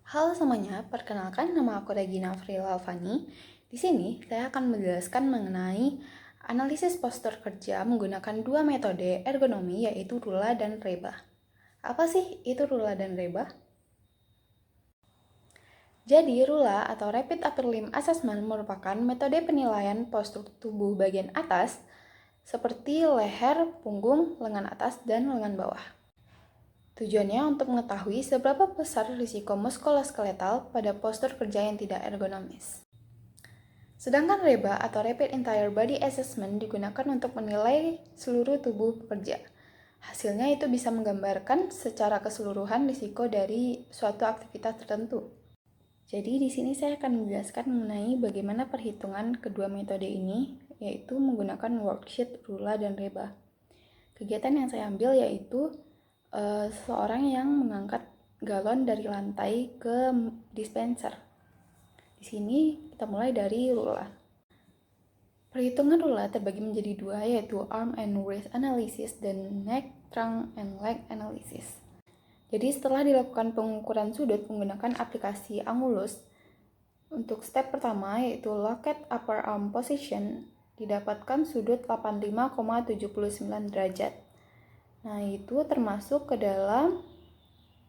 Halo semuanya, perkenalkan nama aku Regina Frilalvani. Di sini saya akan menjelaskan mengenai analisis postur kerja menggunakan dua metode ergonomi yaitu Rula dan Reba. Apa sih itu Rula dan Reba? Jadi Rula atau Rapid Upper Limb Assessment merupakan metode penilaian postur tubuh bagian atas seperti leher, punggung, lengan atas, dan lengan bawah. Tujuannya untuk mengetahui seberapa besar risiko muskuloskeletal pada postur kerja yang tidak ergonomis. Sedangkan REBA atau Rapid Entire Body Assessment digunakan untuk menilai seluruh tubuh pekerja. Hasilnya itu bisa menggambarkan secara keseluruhan risiko dari suatu aktivitas tertentu. Jadi di sini saya akan menjelaskan mengenai bagaimana perhitungan kedua metode ini, yaitu menggunakan worksheet, Rula, dan REBA. Kegiatan yang saya ambil yaitu seorang yang mengangkat galon dari lantai ke dispenser. Di sini kita mulai dari Rula. Perhitungan Rula terbagi menjadi dua, yaitu arm and wrist analysis dan neck, trunk, and leg analysis. Jadi setelah dilakukan pengukuran sudut menggunakan aplikasi Angulus, untuk step pertama yaitu locket upper arm position didapatkan sudut 85,79 derajat. Nah, itu termasuk ke dalam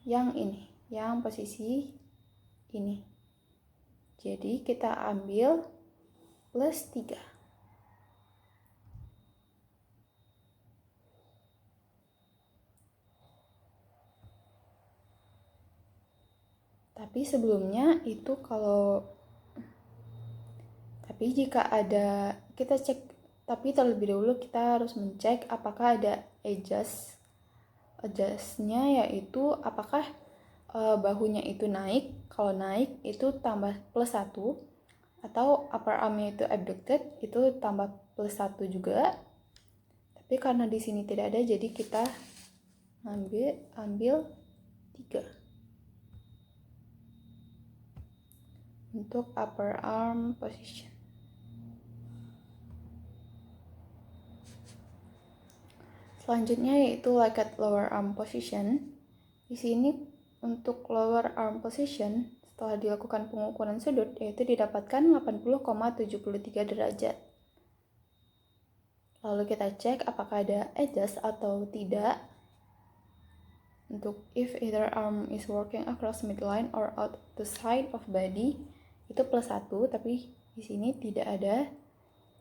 yang ini, yang posisi ini. Jadi kita ambil plus 3. Tapi sebelumnya itu tapi jika ada kita cek, tapi terlebih dahulu kita harus mencek apakah ada adjustnya, yaitu apakah bahunya itu naik. Kalau naik itu tambah plus 1, atau upper armnya itu abducted itu tambah plus 1 juga. Tapi karena di sini tidak ada, jadi kita ambil 3 untuk upper arm position. Selanjutnya yaitu locket lower arm position. Di sini untuk lower arm position setelah dilakukan pengukuran sudut yaitu didapatkan 80,73 derajat. Lalu kita cek apakah ada adjust atau tidak. Untuk if either arm is working across midline or out the side of body itu plus 1, tapi di sini tidak ada.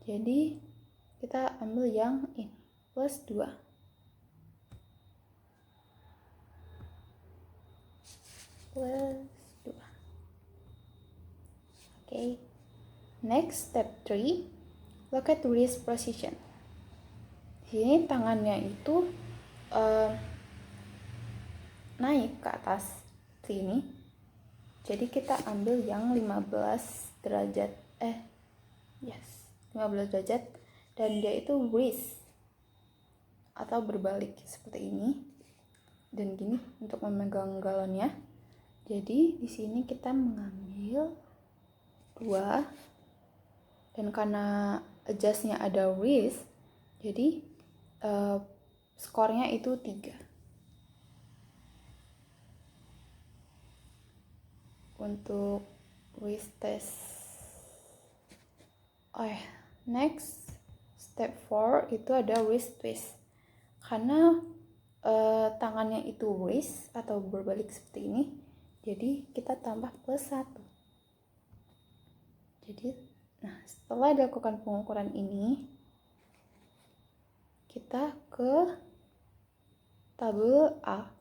Jadi kita ambil yang ini plus 2. Plus 2. Okay. Next, step 3, look at wrist position. Di sini tangannya itu naik ke atas sini. Jadi kita ambil yang 15 derajat. 15 derajat, dan dia itu wrist atau berbalik seperti ini. Dan gini untuk memegang galonnya. Jadi di sini kita mengambil 2, dan karena adjustnya ada wrist, jadi skornya itu 3 untuk wrist test. Next, step 4 itu ada wrist twist. Karena tangannya itu wrist atau berbalik seperti ini, jadi kita tambah plus 1. Jadi, setelah dilakukan pengukuran ini, kita ke tabel A.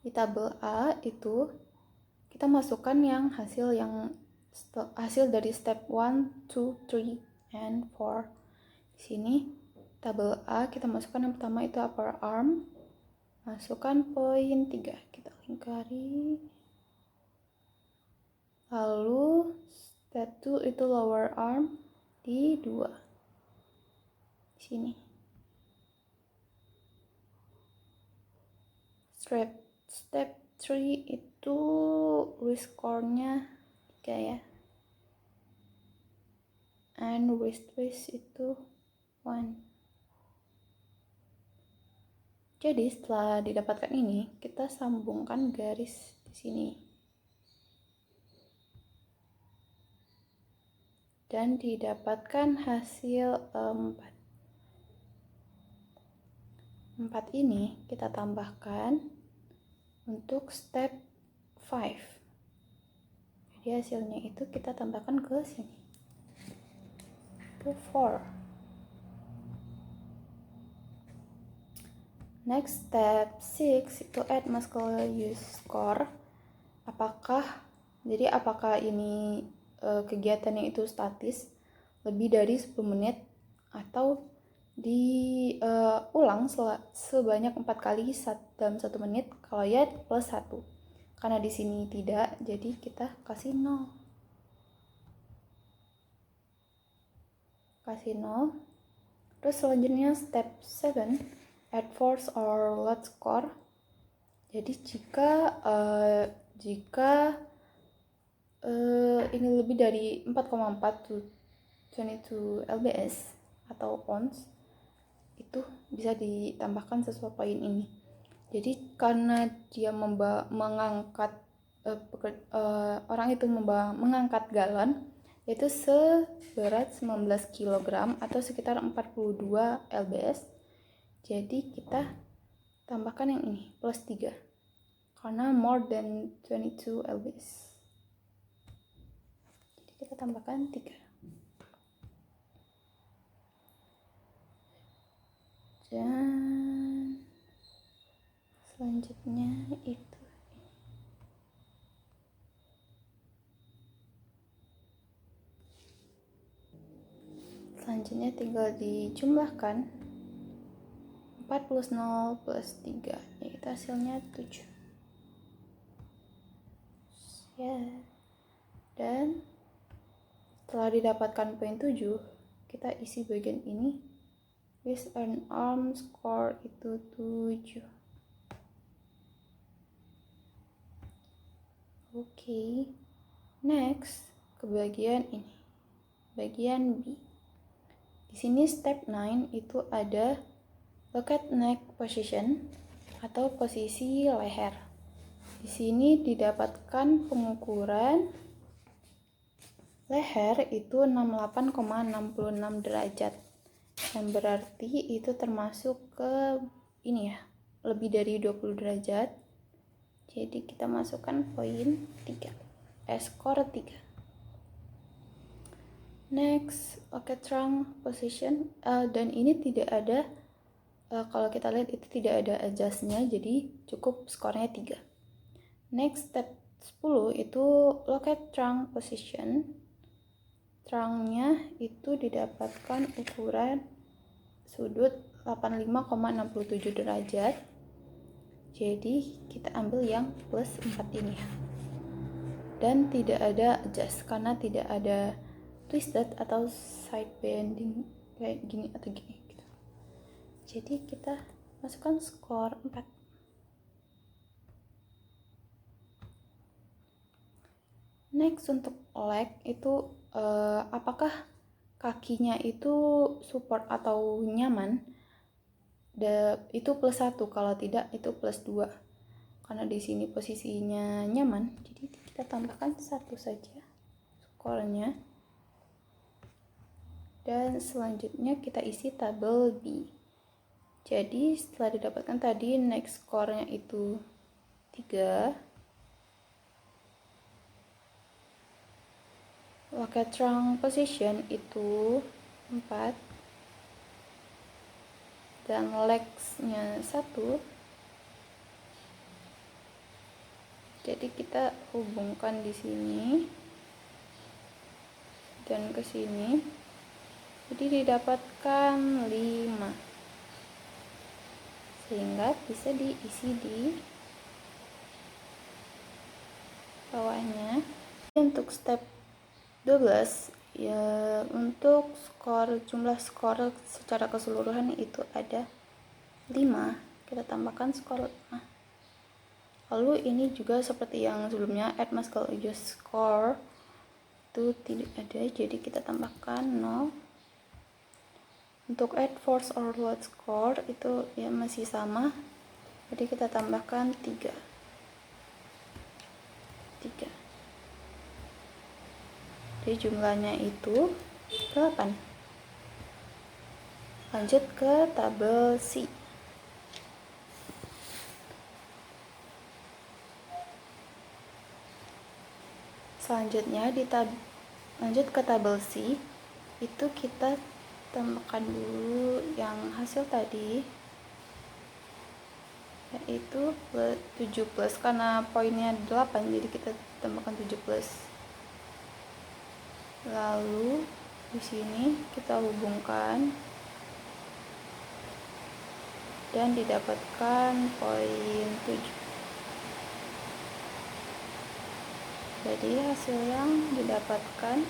Di tabel A itu kita masukkan yang hasil dari step 1, 2, 3, and 4. Di sini tabel A kita masukkan yang pertama itu upper arm. Masukkan poin 3, kita lingkari. Lalu step 2 itu lower arm di 2. Di sini. Step 3 itu wrist score-nya 3 ya. And wrist twist itu 1. Jadi setelah didapatkan ini, kita sambungkan garis di sini. Dan didapatkan hasil 4. 4 ini kita tambahkan untuk step 5. Jadi hasilnya itu kita tambahkan ke sini. Itu 4. Next step 6 itu add muscle use score. Apakah ini kegiatannya itu statis lebih dari 10 menit atau diulang sebanyak 4 kali dalam 1 menit. Kalau ya plus 1. Karena di sini tidak, jadi kita kasih 0. Kasih 0. Terus selanjutnya step 7, add force or load score. Jadi jika ini lebih dari 4,4 to 22 lbs atau pounds, itu bisa ditambahkan sesuai poin ini. Jadi karena dia mengangkat orang itu mengangkat galon, yaitu seberat 19 kg atau sekitar 42 lbs. Jadi kita tambahkan yang ini plus 3 karena more than 22 lbs. Jadi kita tambahkan 3. Dan selanjutnya itu tinggal dijumlahkan 4 plus 0 plus 3, yaitu hasilnya 7 ya. Dan setelah didapatkan poin 7, kita isi bagian ini. With an arm score itu 7. Oke. Next ke bagian ini. Bagian B. Di sini step 9 itu ada locate neck position atau posisi leher. Di sini didapatkan pengukuran leher itu 68,66 derajat. Yang berarti itu termasuk ke ini ya, lebih dari 20 derajat. Jadi kita masukkan poin 3. Skor 3. Next, trunk position, dan ini tidak ada, kalau kita lihat itu tidak ada adjustnya, jadi cukup skornya 3. Next, step 10 itu locate trunk position. Trunknya itu didapatkan ukuran sudut 85,67 derajat. Jadi kita ambil yang plus 4 ini ya. Dan tidak ada adjust karena tidak ada twisted atau side bending kayak gini atau gini gitu. Jadi kita masukkan skor 4. Next untuk leg itu apakah kakinya itu support atau nyaman, itu plus 1, kalau tidak itu plus 2. Karena di sini posisinya nyaman, jadi kita tambahkan 1 saja skornya. Dan selanjutnya kita isi tabel B. Jadi setelah didapatkan tadi next skornya itu 3, locate trunk position itu 4, dan legs-nya 1. Jadi kita hubungkan di sini dan ke sini. Jadi didapatkan 5. Sehingga bisa diisi di bawahnya. Untuk step 12 ya, untuk jumlah skor secara keseluruhan itu ada 5. Kita tambahkan skor 5. Lalu ini juga seperti yang sebelumnya, add muscle use score itu tidak ada, jadi kita tambahkan 0. Untuk add force or load score itu ya masih sama, jadi kita tambahkan 3. Jadi jumlahnya itu 8. Lanjut ke tabel C. Selanjutnya lanjut ke tabel C, itu kita tambahkan dulu yang hasil tadi, yaitu 7 plus, karena poinnya 8 jadi kita tambahkan 7 plus. Lalu di sini kita hubungkan dan didapatkan poin 7. Jadi hasil yang didapatkan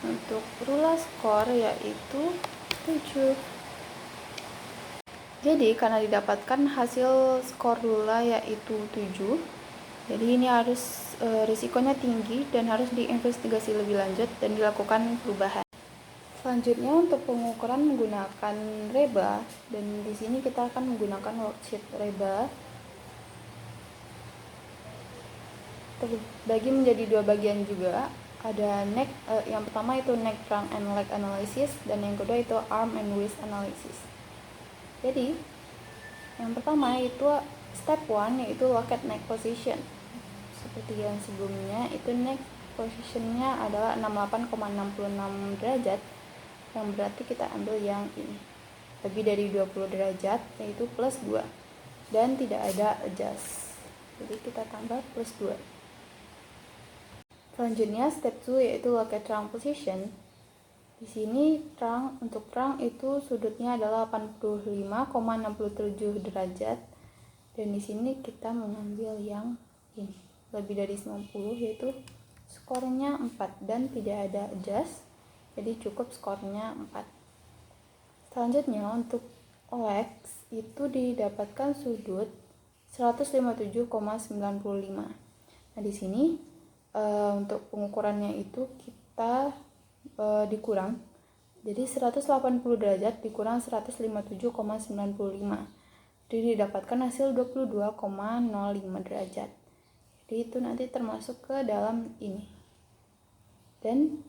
untuk rula skor yaitu 7. Jadi karena didapatkan hasil skor rula yaitu 7, jadi ini harus risikonya tinggi dan harus diinvestigasi lebih lanjut dan dilakukan perubahan. Selanjutnya untuk pengukuran menggunakan reba, dan di sini kita akan menggunakan worksheet reba. Terbagi menjadi 2 bagian juga. Ada neck, yang pertama itu neck, trunk, and leg analysis, dan yang kedua itu arm and waist analysis. Jadi yang pertama itu step 1 yaitu locate neck position. Seperti yang sebelumnya, itu neck positionnya adalah 68,66 derajat, yang berarti kita ambil yang ini, lebih dari 20 derajat, yaitu plus 2, dan tidak ada adjust, jadi kita tambah plus 2. Selanjutnya step 2 yaitu locate trunk position. Di sini untuk trunk itu sudutnya adalah 85,67 derajat, dan di sini kita mengambil yang ini, lebih dari 90, yaitu skornya 4 dan tidak ada adjust, jadi cukup skornya 4. Selanjutnya untuk legs itu didapatkan sudut 157,95. Nah di sini untuk pengukurannya itu kita dikurang, jadi 180 derajat dikurang 157,95, jadi didapatkan hasil 22,05 derajat. Jadi itu nanti termasuk ke dalam ini, dan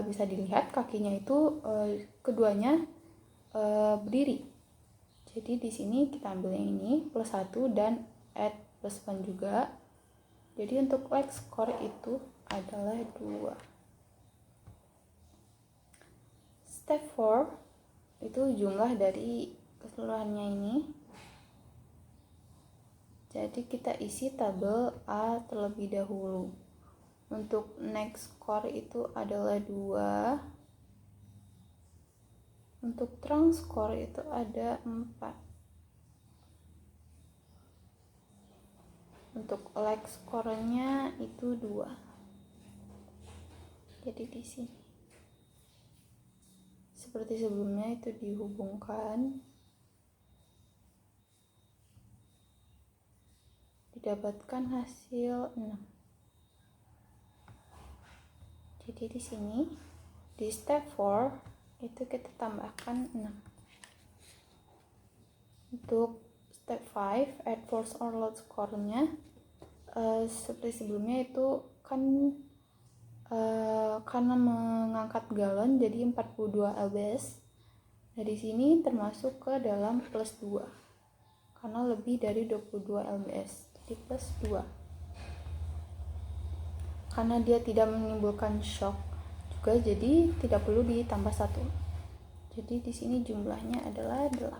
bisa dilihat kakinya itu keduanya berdiri. Jadi di sini kita ambil yang ini plus 1 dan add plus 1 juga. Jadi untuk leg score itu adalah 2. Step 4 itu jumlah dari keseluruhannya ini. Jadi kita isi tabel A terlebih dahulu. Untuk neck score itu adalah 2. Untuk trunk score itu ada 4. Untuk leg score-nya itu 2. Jadi di sini seperti sebelumnya itu dihubungkan, didapatkan hasil 6. Jadi di sini di step 4 itu kita tambahkan 6. Untuk step 5 add force or load score-nya seperti sebelumnya itu kan karena mengangkat galon jadi 42 lbs. Nah di sini termasuk ke dalam plus 2 karena lebih dari 22 lbs, jadi plus 2. Karena dia tidak menimbulkan shock juga, jadi tidak perlu ditambah 1. Jadi di sini jumlahnya adalah 8.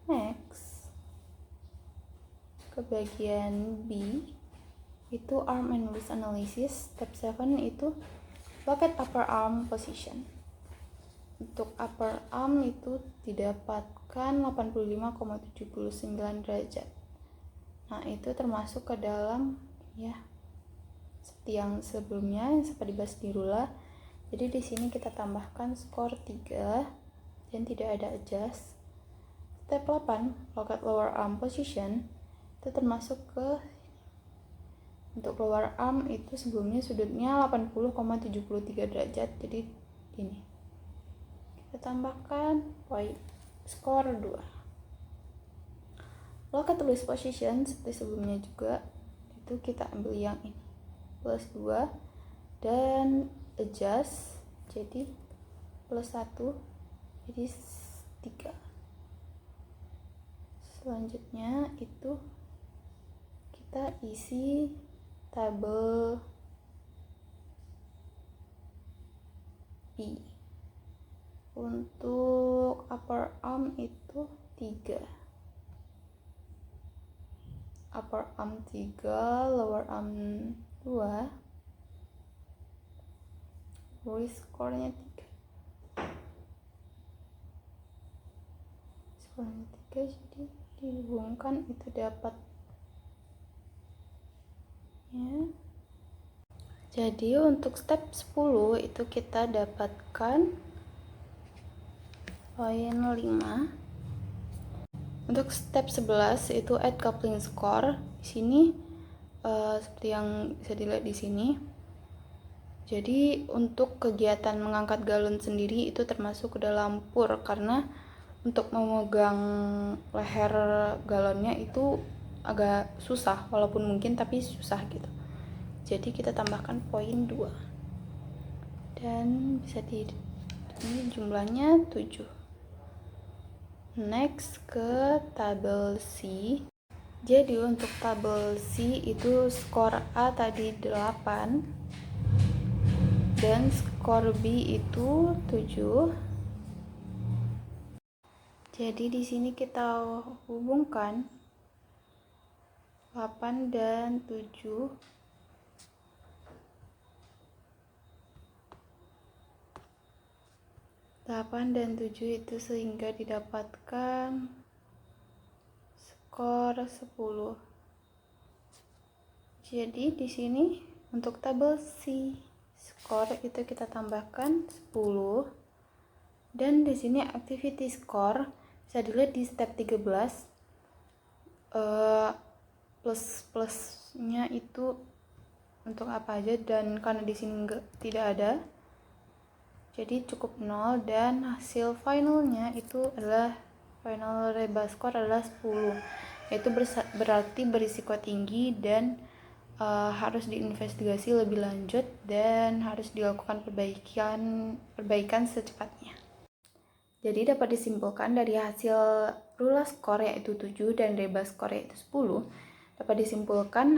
Next ke bagian B itu arm and waist analysis. Step 7 itu locate upper arm position. Untuk upper arm itu didapatkan 85,79 derajat. Nah itu termasuk ke dalam ya seperti yang sebelumnya yang sempat dibahas di rula. Jadi di sini kita tambahkan skor 3 dan tidak ada adjust. Step 8 locate lower arm position, itu termasuk ke untuk lower arm itu sebelumnya sudutnya 80,73 derajat, jadi ini kita tambahkan skor 2. Located list position seperti sebelumnya juga, itu kita ambil yang ini plus 2 dan adjust jadi plus 1 jadi 3. Selanjutnya itu kita isi tabel B. Untuk upper arm itu 3, upper arm 3, lower arm 2, skornya 3. Skornya 3, jadi dihubungkan itu dapat ya. Jadi untuk step 10 itu kita dapatkan poin 5. Untuk step 11 itu add coupling score. Di sini seperti yang bisa dilihat di sini. Jadi untuk kegiatan mengangkat galon sendiri itu termasuk ke dalam pour, karena untuk memegang leher galonnya itu agak susah, walaupun mungkin tapi susah gitu. Jadi kita tambahkan poin 2. Dan bisa ini jumlahnya 7. Next ke tabel C. Jadi untuk tabel C itu skor A tadi 8 dan skor B itu 7. Jadi di sini kita hubungkan 8 dan 7. Dan 7 itu sehingga didapatkan skor 10. Jadi di sini untuk tabel C skor itu kita tambahkan 10. Dan di sini activity score bisa dilihat di step 13. Plus-plusnya itu untuk apa aja, dan karena di sini tidak ada, jadi cukup 0, dan hasil finalnya itu adalah final reba score adalah 10. Itu berarti berisiko tinggi dan harus diinvestigasi lebih lanjut dan harus dilakukan perbaikan secepatnya. Jadi dapat disimpulkan dari hasil rula skor yaitu 7 dan reba skor yaitu 10, dapat disimpulkan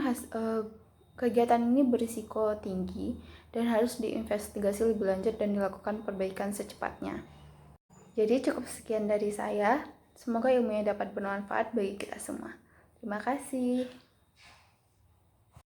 kegiatan ini berisiko tinggi dan harus diinvestigasi lebih lanjut dan dilakukan perbaikan secepatnya. Jadi cukup sekian dari saya. Semoga ilmunya dapat bermanfaat bagi kita semua. Terima kasih.